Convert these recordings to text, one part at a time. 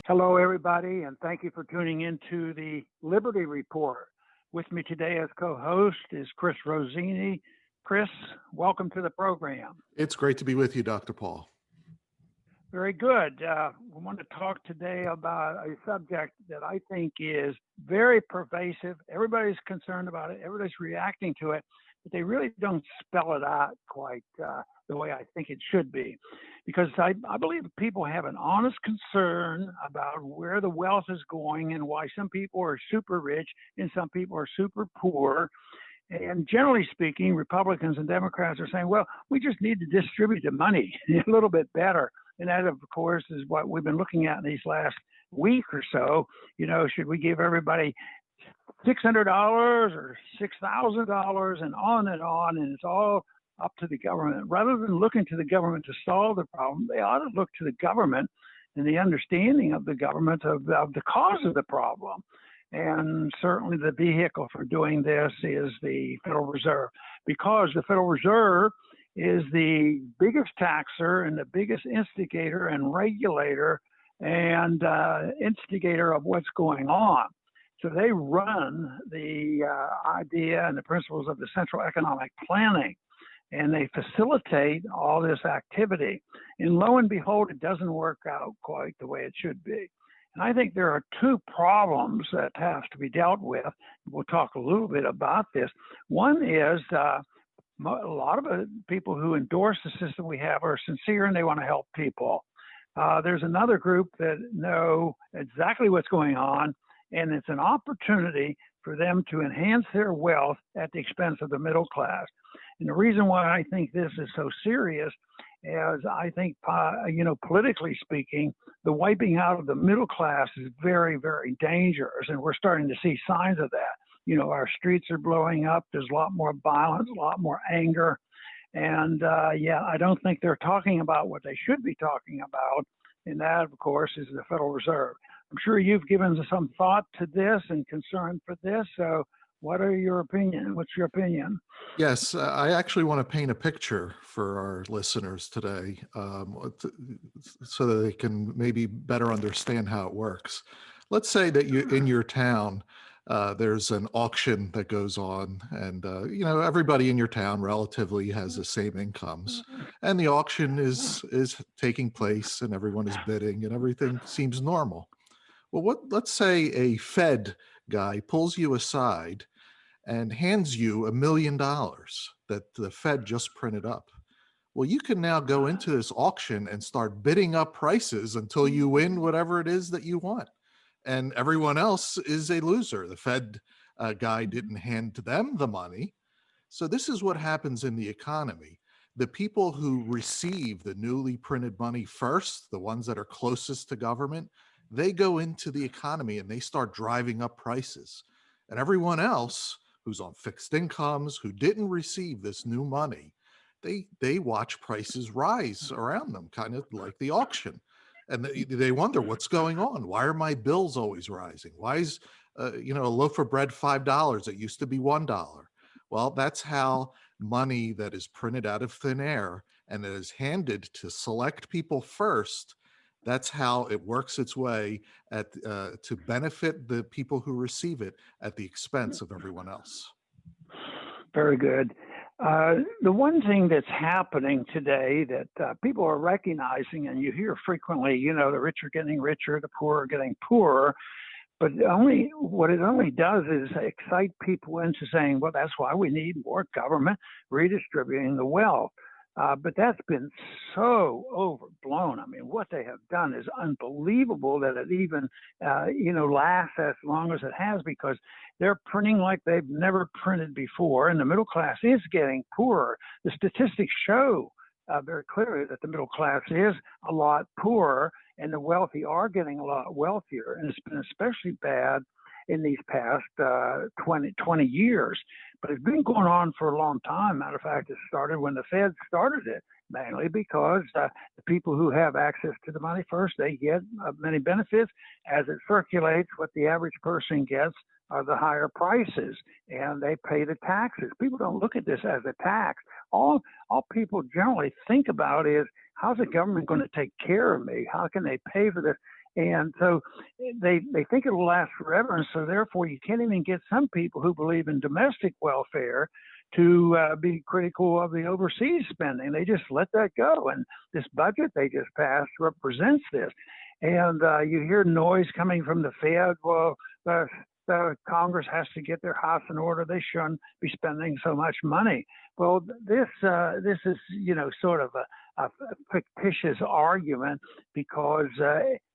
Hello, everybody, and thank you for tuning into the Liberty Report. With me today as co-host is Chris Rosini. Chris, welcome to the program. It's great to be with you, Dr. Paul. Very good. We want to talk today about a subject that I think is very pervasive. Everybody's concerned about it. Everybody's reacting to it, but they really don't spell it out quite the way I think it should be. Because I believe people have an honest concern about where the wealth is going and why some people are super rich and some people are super poor. And generally speaking, Republicans and Democrats are saying, well, we just need to distribute the money a little bit better. And that, of course, is what we've been looking at in these last week or so. You know, should we give everybody $600 or $6,000 and on and on? And it's all up to the government. Rather than looking to the government to solve the problem, they ought to look to the government and the understanding of the government of the cause of the problem. And certainly the vehicle for doing this is the Federal Reserve, because the Federal Reserve is the biggest taxer and the biggest instigator and regulator and instigator of what's going on. So they run the idea and the principles of the central economic planning, and they facilitate all this activity. And lo and behold, it doesn't work out quite the way it should be. And I think there are two problems that have to be dealt with. We'll talk a little bit about this. One is a lot of people who endorse the system we have are sincere and they want to help people. There's another group that know exactly what's going on, and it's an opportunity for them to enhance their wealth at the expense of the middle class. And the reason why I think this is so serious is I think, politically speaking, the wiping out of the middle class is very, very dangerous. And we're starting to see signs of that. You know, our streets are blowing up. There's a lot more violence, a lot more anger. And I don't think they're talking about what they should be talking about. And that, of course, is the Federal Reserve. I'm sure you've given some thought to this and concern for this. So what are your opinion? What's your opinion? Yes, I actually want to paint a picture for our listeners today so that they can maybe better understand how it works. Let's say that you in your town, there's an auction that goes on, and everybody in your town relatively has the same incomes, and the auction is taking place, and everyone is bidding, and everything seems normal. Well, let's say a Fed guy pulls you aside and hands you $1 million that the Fed just printed up. Well, you can now go into this auction and start bidding up prices until you win whatever it is that you want. And everyone else is a loser. The Fed guy didn't hand them the money. So this is what happens in the economy. The people who receive the newly printed money first, the ones that are closest to government, they go into the economy and they start driving up prices. And everyone else who's on fixed incomes, who didn't receive this new money, they watch prices rise around them, kind of like the auction. And they wonder, what's going on? Why are my bills always rising? Why is a loaf of bread $5? It used to be $1. Well, that's how money that is printed out of thin air and that is handed to select people first, that's how it works its way to benefit the people who receive it at the expense of everyone else. Very good. The one thing that's happening today that people are recognizing, and you hear frequently, the rich are getting richer, the poor are getting poorer, but what it only does is excite people into saying, well, that's why we need more government redistributing the wealth. But that's been so overblown. I mean, what they have done is unbelievable that it even, lasts as long as it has, because they're printing like they've never printed before, and the middle class is getting poorer. The statistics show very clearly that the middle class is a lot poorer, and the wealthy are getting a lot wealthier. And it's been especially bad in these past 20 years. But it's been going on for a long time. Matter of fact, it started when the Fed started it, mainly because the people who have access to the money first, they get many benefits. As it circulates, what the average person gets are the higher prices, and they pay the taxes. People don't look at this as a tax. All people generally think about is, how's the government going to take care of me? How can they pay for this? And so they think it'll last forever. And so therefore you can't even get some people who believe in domestic welfare to be critical of the overseas spending. They just let that go. And this budget they just passed represents this. And you hear noise coming from the Fed. Well, the Congress has to get their house in order. They shouldn't be spending so much money. Well, this is, sort of a fictitious argument, because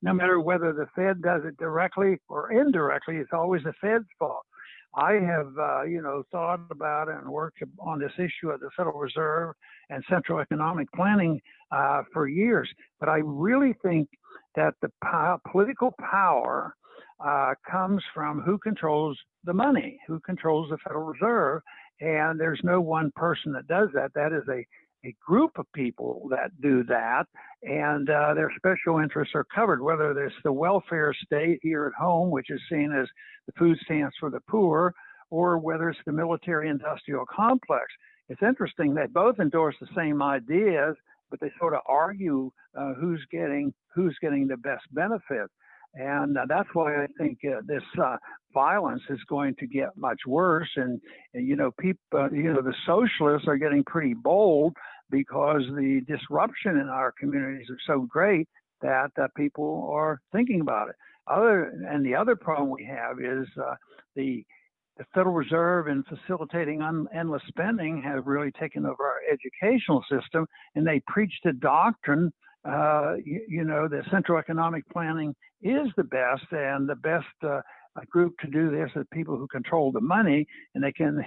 no matter whether the Fed does it directly or indirectly, it's always the Fed's fault. I have, thought about it and worked on this issue of the Federal Reserve and central economic planning for years. But I really think that the political power comes from who controls the money, who controls the Federal Reserve. And there's no one person that does that. That is a group of people that do that, and their special interests are covered, whether it's the welfare state here at home, which is seen as the food stamps for the poor, or whether it's the military-industrial complex. It's interesting, they both endorse the same ideas, but they sort of argue who's getting the best benefit. And that's why I think this violence is going to get much worse. And people, the socialists are getting pretty bold because the disruption in our communities are so great that people are thinking about it. The other problem we have is the Federal Reserve, in facilitating endless spending, have really taken over our educational system, and they preached a doctrine. The central economic planning is the best, and the best group to do this are people who control the money, and they can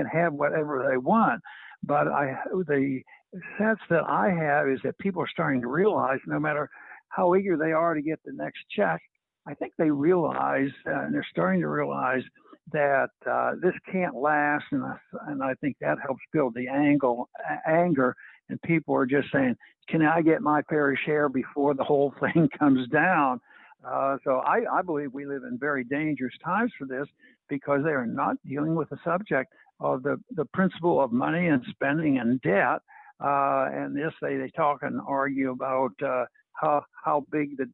have whatever they want. But the sense that I have is that people are starting to realize, no matter how eager they are to get the next check, I think they realize, and they're starting to realize, that this can't last, and I think that helps build the anger. And people are just saying, can I get my fair share before the whole thing comes down? So I believe we live in very dangerous times for this, because they are not dealing with the subject of the principle of money and spending and debt. And this, they talk and argue about how big the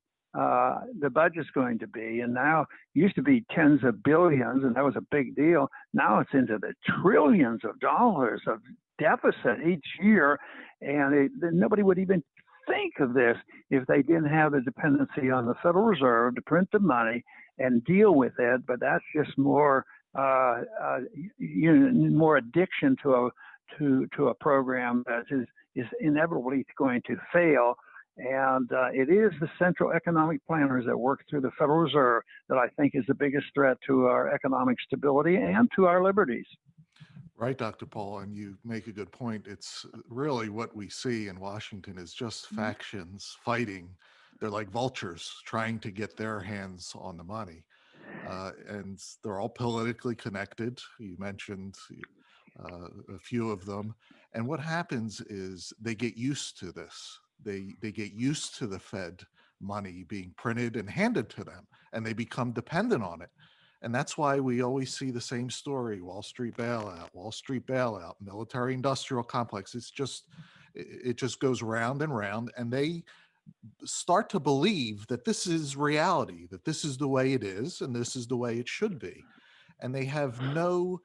budget's going to be. And now, it used to be tens of billions, and that was a big deal. Now it's into the trillions of dollars of deficit each year, and nobody would even think of this if they didn't have the dependency on the Federal Reserve to print the money and deal with it. But that's just more more addiction to a program that is inevitably going to fail. And it is the central economic planners that work through the Federal Reserve that I think is the biggest threat to our economic stability and to our liberties. Right, Dr. Paul, and you make a good point. It's really what we see in Washington is just factions fighting. They're like vultures trying to get their hands on the money. And they're all politically connected. You mentioned a few of them. And what happens is they get used to this. They get used to the Fed money being printed and handed to them, and they become dependent on it. And that's why we always see the same story: Wall Street bailout, military industrial complex. It just goes round and round, and they start to believe that this is reality, that this is the way it is, and this is the way it should be. And they have no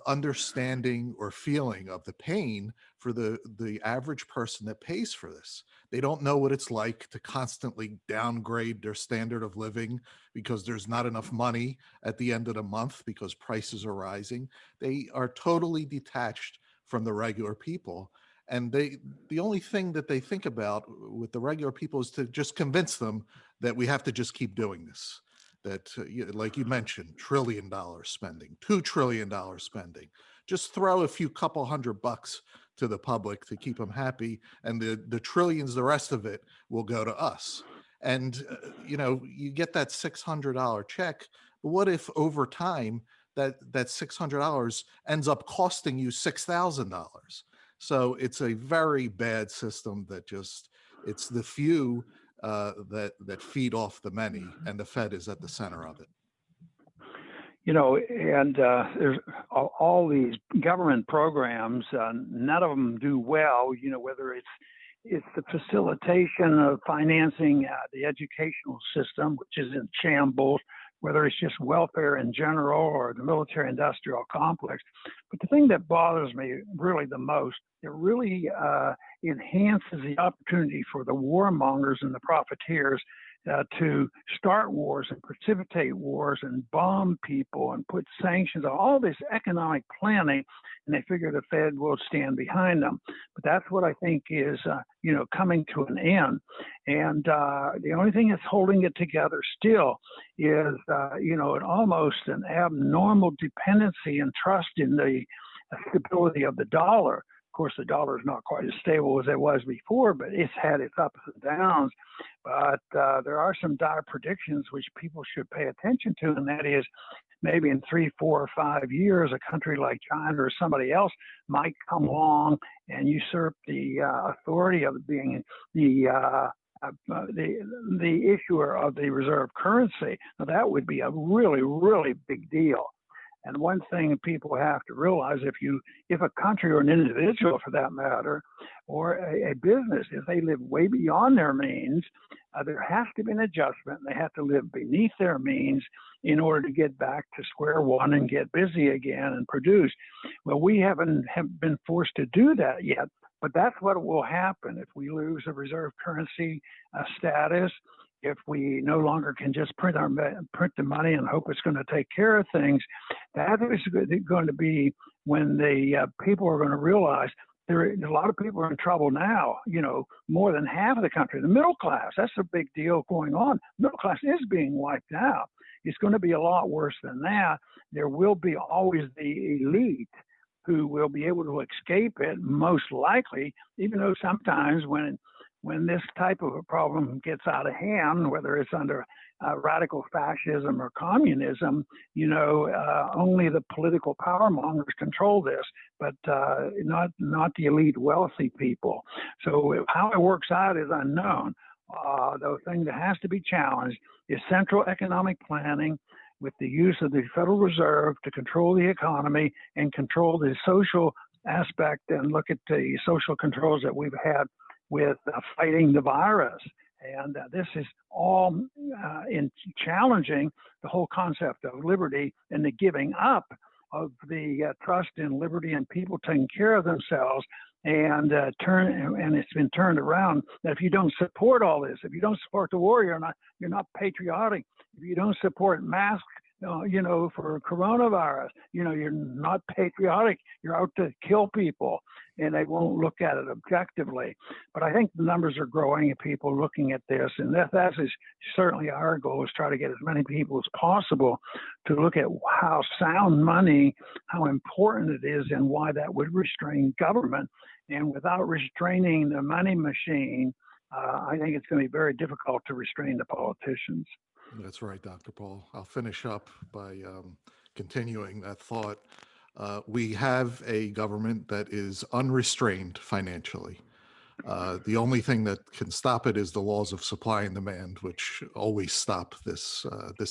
understanding or feeling of the pain for the average person that pays for this. They don't know what it's like to constantly downgrade their standard of living because there's not enough money at the end of the month because prices are rising. They are totally detached from the regular people. And the only thing that they think about with the regular people is to just convince them that we have to just keep doing this. That, like you mentioned, $1 trillion spending, $2 trillion spending. Just throw a few couple $100 to the public to keep them happy, and the trillions, the rest of it, will go to us. And you get that $600 check. But what if over time that $600 ends up costing you $6,000? So it's a very bad system that it's the few that feed off the many, and the Fed is at the center of it. And there's all these government programs. None of them do well. Whether it's It's the facilitation of financing the educational system, which is in shambles, whether it's just welfare in general or the military-industrial complex. But the thing that bothers me really the most, it really enhances the opportunity for the warmongers and the profiteers to start wars and precipitate wars and bomb people and put sanctions on all this economic planning, and they figure the Fed will stand behind them. But that's what I think is, coming to an end. And the only thing that's holding it together still is, almost an abnormal dependency and trust in the stability of the dollar. Of course, the dollar is not quite as stable as it was before, but it's had its ups and downs. But there are some dire predictions which people should pay attention to, and that is maybe in 3, 4, or 5 years, a country like China or somebody else might come along and usurp the authority of being the issuer of the reserve currency. Now, that would be a really, really big deal. And one thing people have to realize, if a country or an individual, for that matter, or a business, if they live way beyond their means, there has to be an adjustment. They have to live beneath their means in order to get back to square one and get busy again and produce. Well, we have been forced to do that yet, but that's what will happen if we lose a reserve currency status. If we no longer can just print the money and hope it's going to take care of things, that is going to be when the people are going to realize a lot of people are in trouble now. More than half of the country, the middle class, that's a big deal going on. Middle class is being wiped out. It's going to be a lot worse than that. There will be always the elite who will be able to escape it, most likely, even though sometimes when this type of a problem gets out of hand, whether it's under radical fascism or communism, only the political power mongers control this, but not the elite wealthy people. So how it works out is unknown. The thing that has to be challenged is central economic planning with the use of the Federal Reserve to control the economy and control the social aspect and look at the social controls that we've had with fighting the virus. And this is all in challenging the whole concept of liberty and the giving up of the trust in liberty and people taking care of themselves. And it's been turned around that if you don't support all this, if you don't support the war, you're not patriotic. If you don't support masks, for coronavirus, you're not patriotic. You're out to kill people, and they won't look at it objectively. But I think the numbers are growing of people looking at this, and that is certainly our goal, is try to get as many people as possible to look at how sound money, how important it is, and why that would restrain government. And without restraining the money machine, I think it's going to be very difficult to restrain the politicians. That's right, Dr. Paul. I'll finish up by continuing that thought. We have a government that is unrestrained financially. The only thing that can stop it is the laws of supply and demand, which always stop this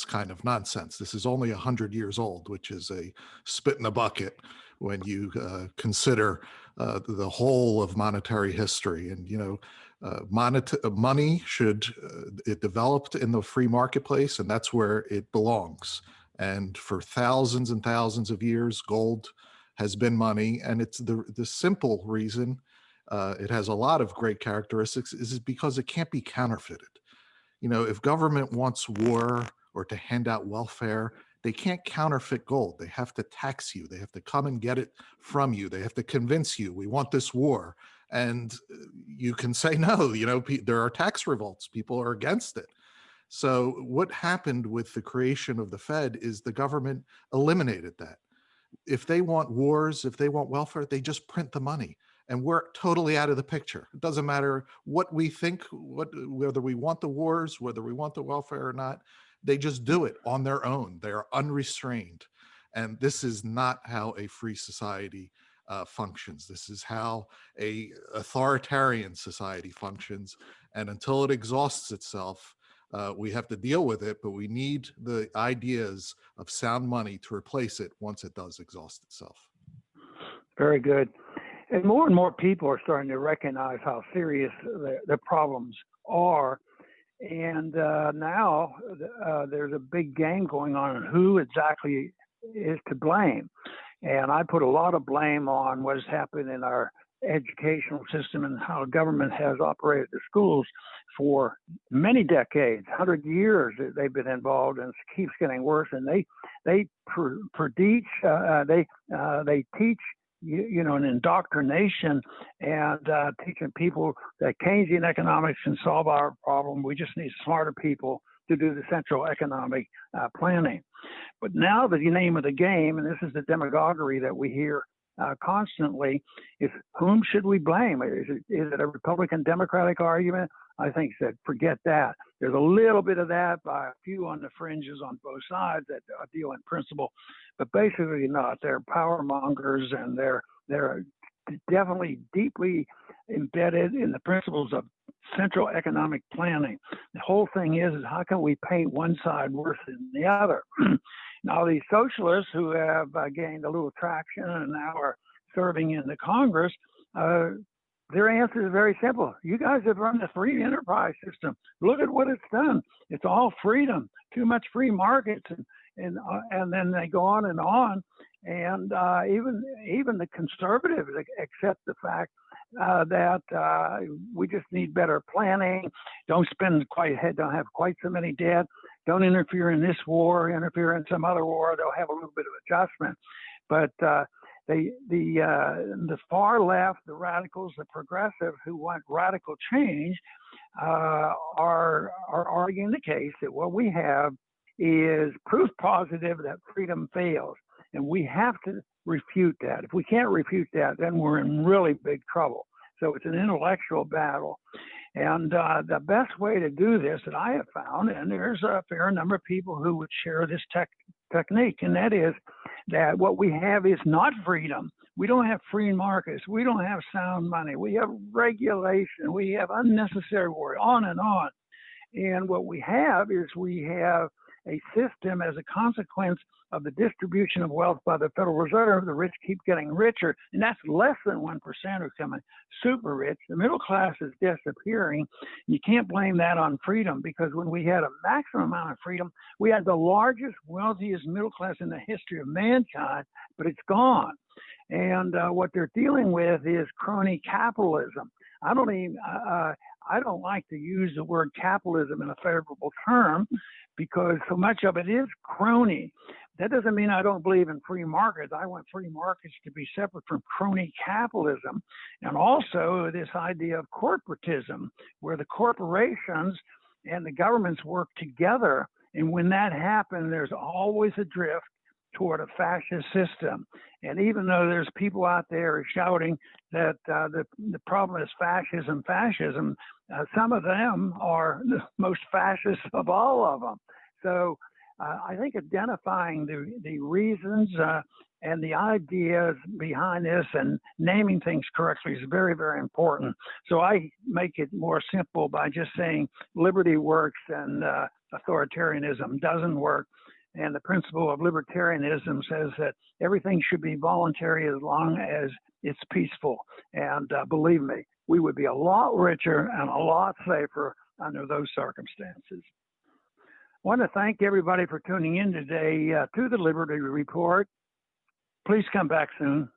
kind of nonsense. This is only 100 years old, which is a spit in the bucket when you consider the whole of monetary history. And money it developed in the free marketplace, and that's where it belongs. And for thousands and thousands of years, gold has been money, and it's the simple reason it has a lot of great characteristics is because it can't be counterfeited. If government wants war or to hand out welfare, they can't counterfeit gold. They have to tax you. They have to come and get it from you. They have to convince you, we want this war. And you can say no. There are tax revolts. People are against it. So what happened with the creation of the Fed is the government eliminated that. If they want wars, if they want welfare, they just print the money. And we're totally out of the picture. It doesn't matter what we think, whether we want the wars, whether we want the welfare or not. They just do it on their own. They are unrestrained. And this is not how a free society functions. This is how a authoritarian society functions. And until it exhausts itself, we have to deal with it, but we need the ideas of sound money to replace it once it does exhaust itself. Very good. And more people are starting to recognize how serious the problems are. And now there's a big game going on who exactly is to blame. And I put a lot of blame on what has happened in our educational system and how government has operated the schools for many decades, 100 years they've been involved, and it keeps getting worse. And they teach an indoctrination and teaching people that Keynesian economics can solve our problem. We just need smarter people to do the central economic planning. But now the name of the game, and this is the demagoguery that we hear constantly, is whom should we blame? Is it a Republican Democratic argument? I think that forget that. There's a little bit of that by a few on the fringes on both sides that deal in principle, but basically not. They're power mongers, and they're definitely deeply embedded in the principles of central economic planning. The whole thing is how can we paint one side worse than the other? Now, these socialists who have gained a little traction and now are serving in the Congress, their answer is very simple. You guys have run the free enterprise system. Look at what it's done. It's all freedom, too much free markets, and then they go on. And even the conservatives accept the fact that we just need better planning. Don't have quite so many debt. Don't interfere in this war. Interfere in some other war. They'll have a little bit of adjustment. But the far left, the radicals, the progressive who want radical change are arguing the case that what we have is proof positive that freedom fails. And we have to refute that. If we can't refute that, then we're in really big trouble. So it's an intellectual battle. And the best way to do this that I have found, and there's a fair number of people who would share this technique, and that is that what we have is not freedom. We don't have free markets. We don't have sound money. We have regulation. We have unnecessary worry, on and on. And what we have a system as a consequence of the distribution of wealth by the Federal Reserve. The rich keep getting richer, and that's less than 1% are becoming super rich. The middle class is disappearing. You can't blame that on freedom, because when we had a maximum amount of freedom, we had the largest, wealthiest middle class in the history of mankind, but it's gone. And what they're dealing with is crony capitalism. I don't like to use the word capitalism in a favorable term, because so much of it is crony. That doesn't mean I don't believe in free markets. I want free markets to be separate from crony capitalism. And also this idea of corporatism, where the corporations and the governments work together. And when that happens, there's always a drift toward a fascist system. And even though there's people out there shouting that the problem is fascism, some of them are the most fascist of all of them. So I think identifying the reasons and the ideas behind this and naming things correctly is very, very important. So I make it more simple by just saying liberty works and authoritarianism doesn't work. And the principle of libertarianism says that everything should be voluntary as long as it's peaceful. And believe me, we would be a lot richer and a lot safer under those circumstances. I want to thank everybody for tuning in today to the Liberty Report. Please come back soon.